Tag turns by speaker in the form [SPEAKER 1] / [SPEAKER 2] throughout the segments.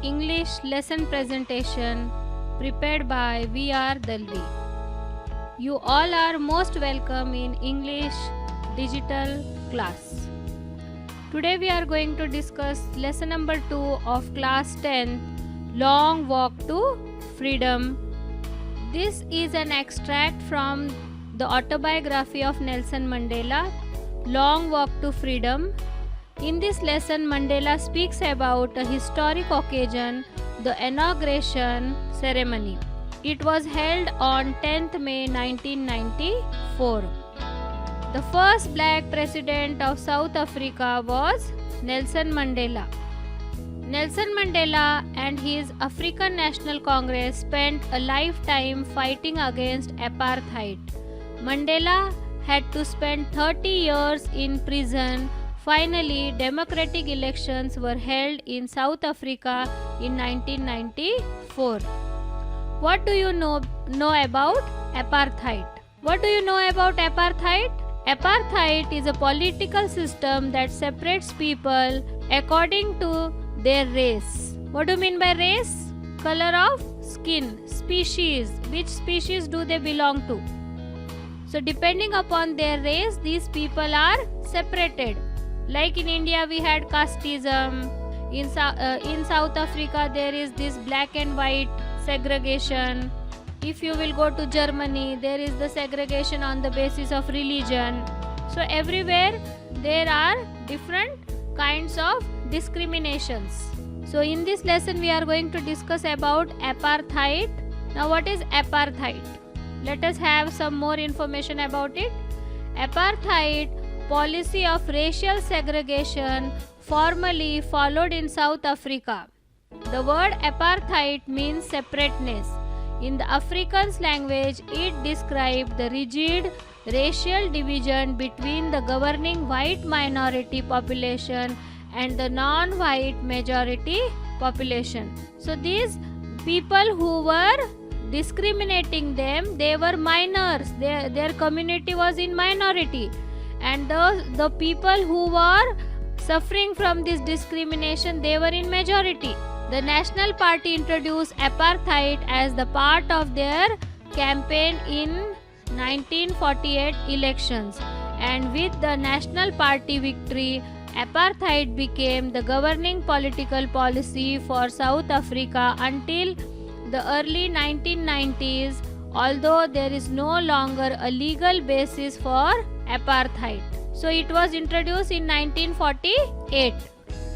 [SPEAKER 1] English lesson presentation prepared by V.R. Dalvi. You all are most welcome in English digital class. Today we are going to discuss lesson number 2 of class 10, Long Walk to Freedom. This is an extract from the autobiography of Nelson Mandela, Long Walk to Freedom. In this lesson, Mandela speaks about a historic occasion, the inauguration ceremony. It was held on 10th May 1994. The first black president of South Africa was Nelson Mandela. Nelson Mandela and his African National Congress spent a lifetime fighting against apartheid. Mandela had to spend 30 years in prison. Finally, democratic elections were held in South Africa in 1994. What do you know about apartheid? What do you know about apartheid? Apartheid is a political system that separates people according to their race. What do you mean by race? Color of skin, species. Which species do they belong to? So depending upon their race, these people are separated. Like in India, we had casteism. In South Africa, there is this black and white segregation. If you will go to Germany, there is the segregation on the basis of religion. So everywhere there are different kinds of discriminations. So in this lesson we are going to discuss about apartheid. Now what is apartheid? Let us have some more information about it. Apartheid, policy of racial segregation, formerly followed in South Africa. The word apartheid means separateness. In the Afrikaans language, it described the rigid racial division between the governing white minority population and the non-white majority population. So these people who were discriminating them, they were minors. Their community was in minority. And the people who were suffering from this discrimination, they were in majority. The National Party introduced apartheid as the part of their campaign in 1948 elections. And with the National Party victory, apartheid became the governing political policy for South Africa until the early 1990s, although there is no longer a legal basis for apartheid. So it was introduced in 1948.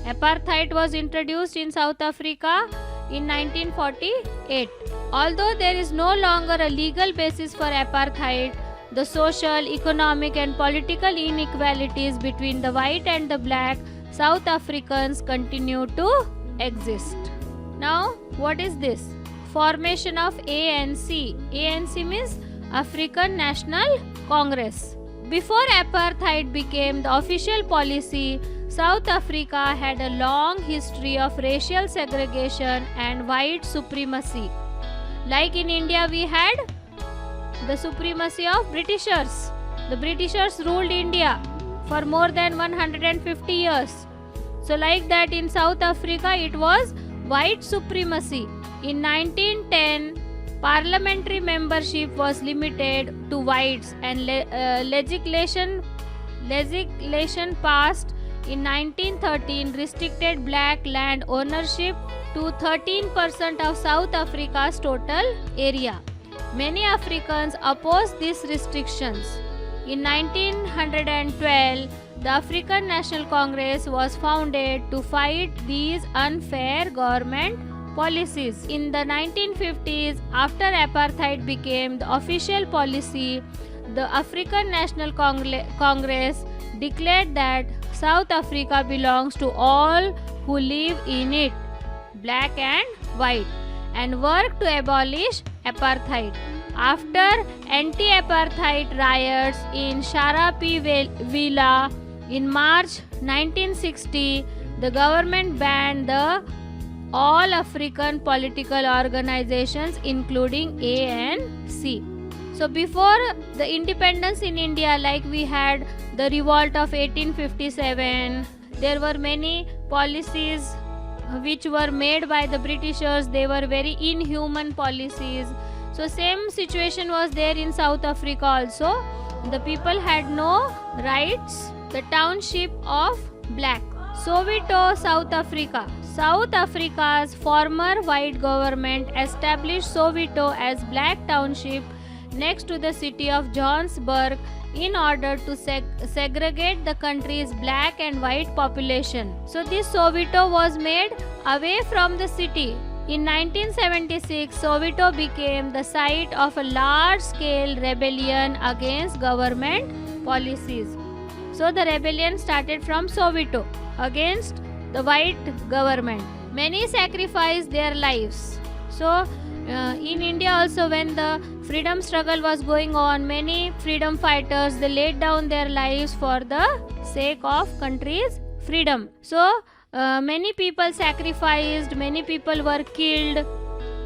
[SPEAKER 1] Apartheid was introduced in South Africa in 1948. Although there is no longer a legal basis for apartheid, the social, economic and political inequalities between the white and the black South Africans continue to exist. Now, what is this? Formation of ANC. ANC means African National Congress. Before apartheid became the official policy, South Africa had a long history of racial segregation and white supremacy. Like in India, we had the supremacy of Britishers. The Britishers ruled India for more than 150 years. So like that in South Africa, it was white supremacy. In 1910, parliamentary membership was limited to whites and legislation passed in 1913 restricted black land ownership to 13% of South Africa's total area. Many Africans opposed these restrictions. In 1912, the African National Congress was founded to fight these unfair government policies. In the 1950s, after apartheid became the official policy, the African National Congress declared that South Africa belongs to all who live in it, black and white, and worked to abolish apartheid. After anti-apartheid riots in Sharapevilla in March 1960, the government banned the all African political organizations including ANC. So before the independence in India, like we had the revolt of 1857, there were many policies which were made by the Britishers. They were very inhuman policies. So same situation was there in South Africa also. The people had no rights. The township of black. Soweto, South Africa. South Africa's former white government established Soweto as black township next to the city of Johannesburg in order to segregate the country's black and white population. So this Soweto was made away from the city. In 1976, Soweto became the site of a large-scale rebellion against government policies. So the rebellion started from Soweto against the white government. Many sacrificed their lives. So in India also, when the freedom struggle was going on, many freedom fighters, they laid down their lives for the sake of country's freedom. So many people sacrificed, many people were killed.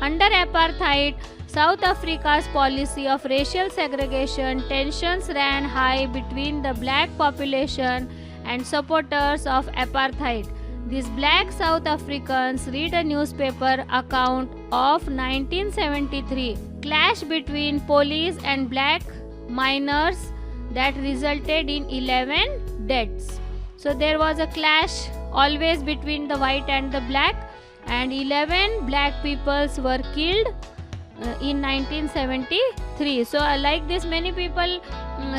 [SPEAKER 1] Under apartheid, South Africa's policy of racial segregation, tensions ran high between the black population and supporters of apartheid. These black South Africans read a newspaper account of 1973 clash between police and black miners that resulted in 11 deaths. So there was a clash always between the white and the black, and 11 black peoples were killed in 1973. So like this, many people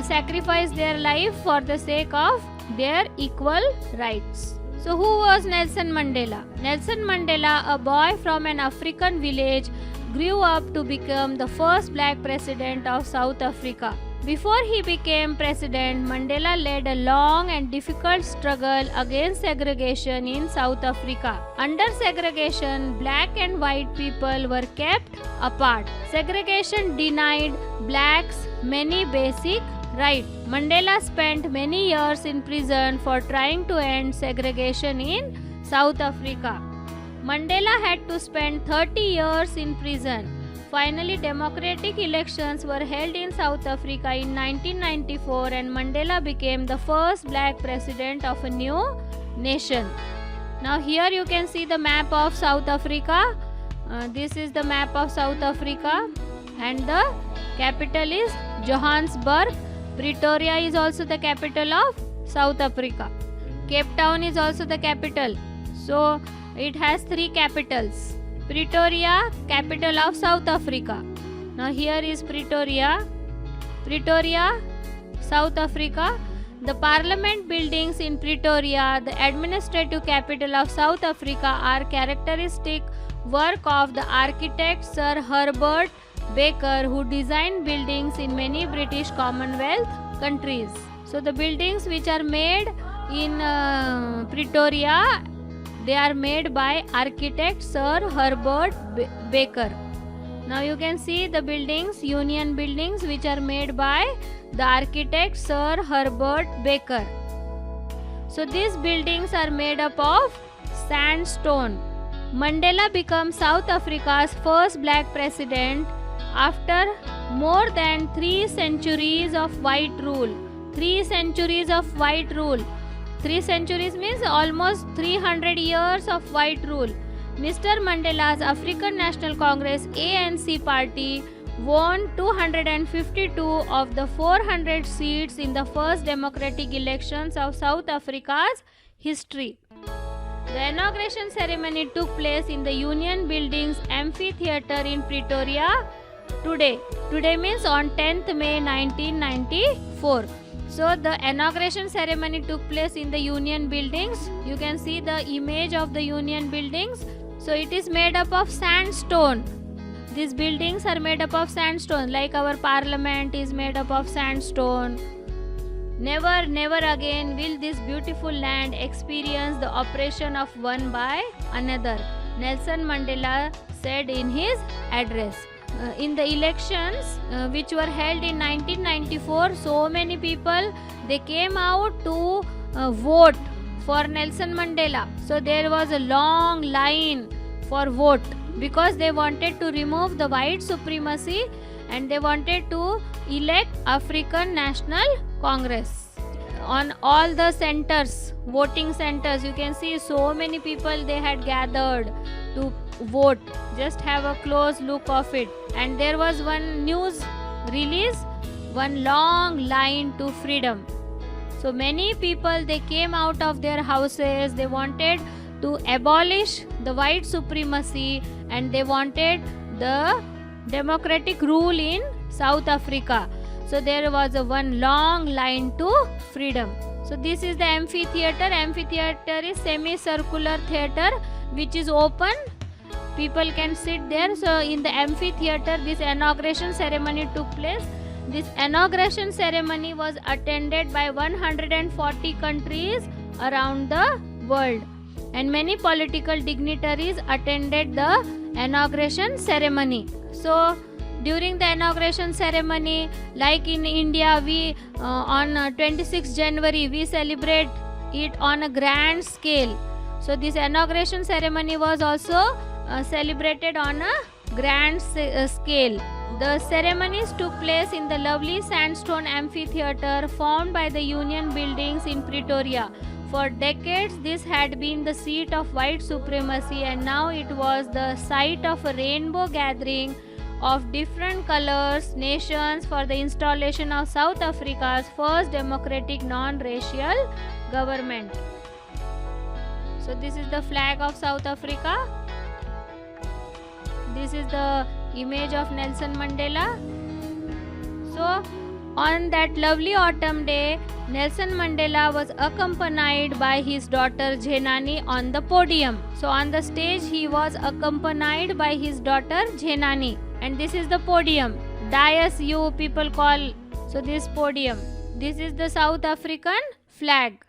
[SPEAKER 1] sacrificed their life for the sake of their equal rights. So who was Nelson Mandela? Nelson Mandela, a boy from an African village, grew up to become the first black president of South Africa. Before he became president, Mandela led a long and difficult struggle against segregation in South Africa. Under segregation, black and white people were kept apart. Segregation denied blacks many basic rights. Mandela spent many years in prison for trying to end segregation in South Africa. Mandela had to spend 30 years in prison. Finally, democratic elections were held in South Africa in 1994, and Mandela became the first black president of a new nation. Now here you can see the map of South Africa. This is the map of South Africa, and the capital is Johannesburg. Pretoria is also the capital of South Africa. Cape Town is also the capital. So it has three capitals. Pretoria, capital of South Africa. Now here is Pretoria, South Africa. The parliament buildings in Pretoria, the administrative capital of South Africa, are characteristic work of the architect Sir Herbert Baker, who designed buildings in many British Commonwealth countries. So the buildings which are made in Pretoria, they are made by architect Sir Herbert Baker. Now you can see the buildings, union buildings, which are made by the architect Sir Herbert Baker. So these buildings are made up of sandstone. Mandela becomes South Africa's first black president after more than 3 centuries of white rule. 3 centuries of white rule. 3 centuries means almost 300 years of white rule. Mr. Mandela's African National Congress ANC party won 252 of the 400 seats in the first democratic elections of South Africa's history. The inauguration ceremony took place in the Union Buildings Amphitheatre in Pretoria today. Today means on 10th May 1994. So the inauguration ceremony took place in the Union Buildings. You can see the image of the Union Buildings. So it is made up of sandstone. These buildings are made up of sandstone, like our parliament is made up of sandstone. Never, never again will this beautiful land experience the oppression of one by another, Nelson Mandela said in his address. In the elections which were held in 1994, so many people, they came out to vote for Nelson Mandela. So there was a long line for vote because they wanted to remove the white supremacy and they wanted to elect African National Congress. on all the centers, voting centers. You can see so many people they had gathered to vote. Just have a close look of it. And there was one news release, one long line to freedom. So many people they came out of their houses. They wanted to abolish the white supremacy and they wanted the democratic rule in South Africa. So there was a one long line to freedom. So this is the amphitheater. Amphitheater is semicircular theater which is open. People can sit there. So in the amphitheater this inauguration ceremony took place. This inauguration ceremony was attended by 140 countries around the world. And many political dignitaries attended the inauguration ceremony. So during the inauguration ceremony, like in India, we on 26 January we celebrate it on a grand scale. So this inauguration ceremony was also celebrated on a grand scale. The ceremonies took place in the lovely sandstone amphitheater formed by the Union buildings in Pretoria. For decades, this had been the seat of white supremacy, and now it was the site of a rainbow gathering of different colors, nations for the installation of South Africa's first democratic non-racial government. So this is the flag of South Africa. This is the image of Nelson Mandela. So on that lovely autumn day, Nelson Mandela was accompanied by his daughter Jhenani on the podium. So on the stage he was accompanied by his daughter Jhenani. And this is the podium. Dais you people call. So this podium. This is the South African flag.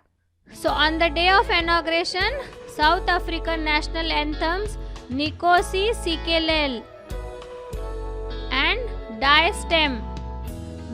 [SPEAKER 1] So on the day of inauguration, South African national anthems Nkosi Sikelel and Die Stem.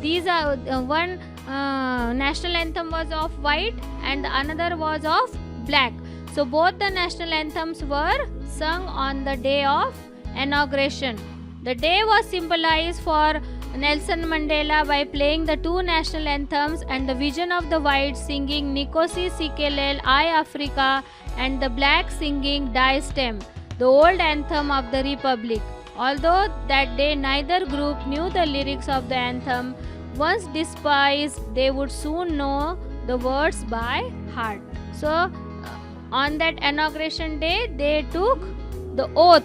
[SPEAKER 1] These are one national anthem was of white and another was of black. So both the national anthems were sung on the day of inauguration. The day was symbolized for Nelson Mandela by playing the two national anthems and the vision of the white singing Nkosi Sikelel I Africa and the black singing Die Stem, the old anthem of the Republic. Although that day neither group knew the lyrics of the anthem, once despised, they would soon know the words by heart. So, on that inauguration day, they took the oath.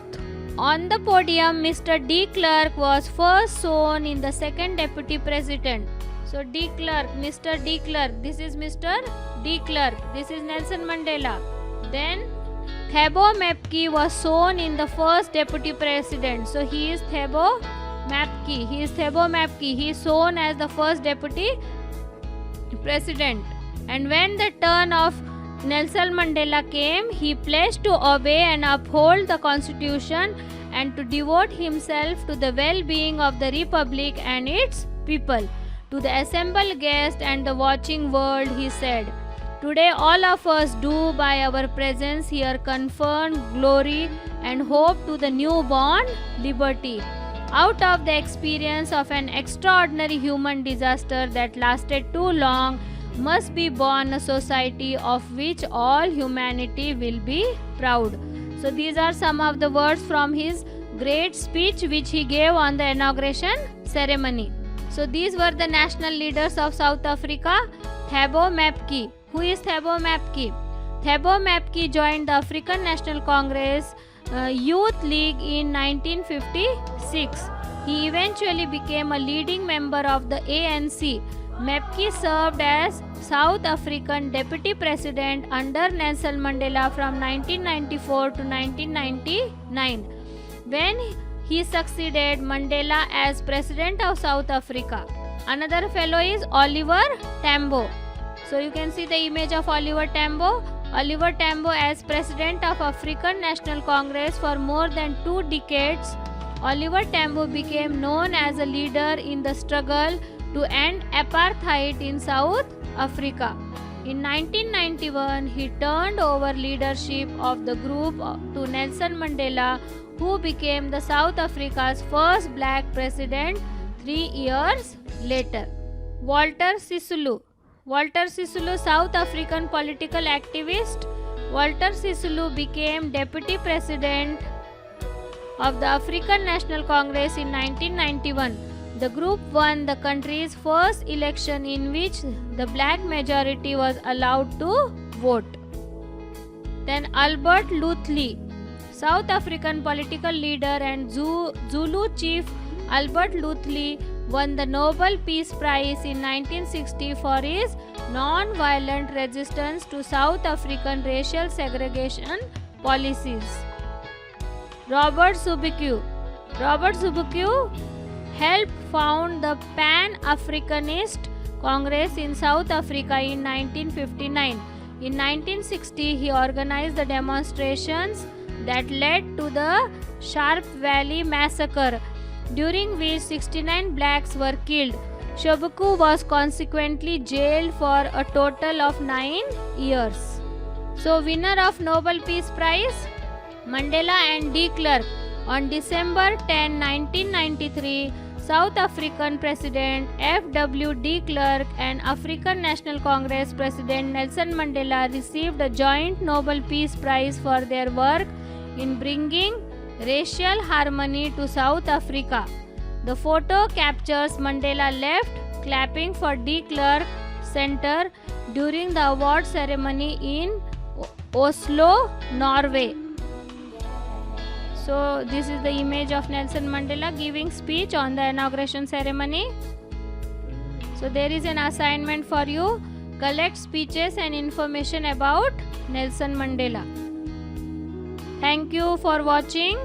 [SPEAKER 1] On the podium, Mr. De Klerk was first sworn in the second deputy president. So, De Klerk, Mr. De Klerk, this is Mr. De Klerk, this is Nelson Mandela. Then, Thabo Mbeki was sworn in the first deputy president. So, he is Thabo Mbeki. He is Thabo Mbeki. He is sworn as the first deputy president. And when the turn of Nelson Mandela came, he pledged to obey and uphold the constitution and to devote himself to the well-being of the republic and its people. To the assembled guests and the watching world, he said, "Today all of us do by our presence here confer glory and hope to the newborn liberty. Out of the experience of an extraordinary human disaster that lasted too long, must be born a society of which all humanity will be proud." So these are some of the words from his great speech which he gave on the inauguration ceremony. So these were the national leaders of South Africa. Thabo Mbeki. Who is Thabo Mbeki? Thabo Mbeki joined the African National Congress Youth League in 1956. He eventually became a leading member of the ANC. Mbeki served as South African Deputy President under Nelson Mandela from 1994 to 1999, when he succeeded Mandela as President of South Africa. Another fellow is Oliver Tambo. So you can see the image of Oliver Tambo. Oliver Tambo as President of African National Congress for more than 2 decades. Oliver Tambo became known as a leader in the struggle to end apartheid in South Africa. In 1991, he turned over leadership of the group to Nelson Mandela, who became the South Africa's first black president 3 years later. Walter Sisulu. Walter Sisulu, South African political activist. Walter Sisulu became deputy president of the African National Congress in 1991. The group won the country's first election in which the black majority was allowed to vote. Then Albert Luthuli, South African political leader and Zulu chief Albert Luthuli won the Nobel Peace Prize in 1960 for his non-violent resistance to South African racial segregation policies. Robert Sobukwe helped found the Pan-Africanist Congress in South Africa in 1959. In 1960, he organized the demonstrations that led to the Sharp Valley Massacre, during which 69 blacks were killed. Sobukwe was consequently jailed for a total of 9 years. So, winner of Nobel Peace Prize, Mandela and de Klerk. On December 10, 1993, South African President F.W. de Klerk and African National Congress President Nelson Mandela received a joint Nobel Peace Prize for their work in bringing racial harmony to South Africa. The photo captures Mandela left clapping for de Klerk Center during the award ceremony in Oslo, Norway. So this is the image of Nelson Mandela giving speech on the inauguration ceremony. So there is an assignment for you. Collect speeches and information about Nelson Mandela. Thank you for watching.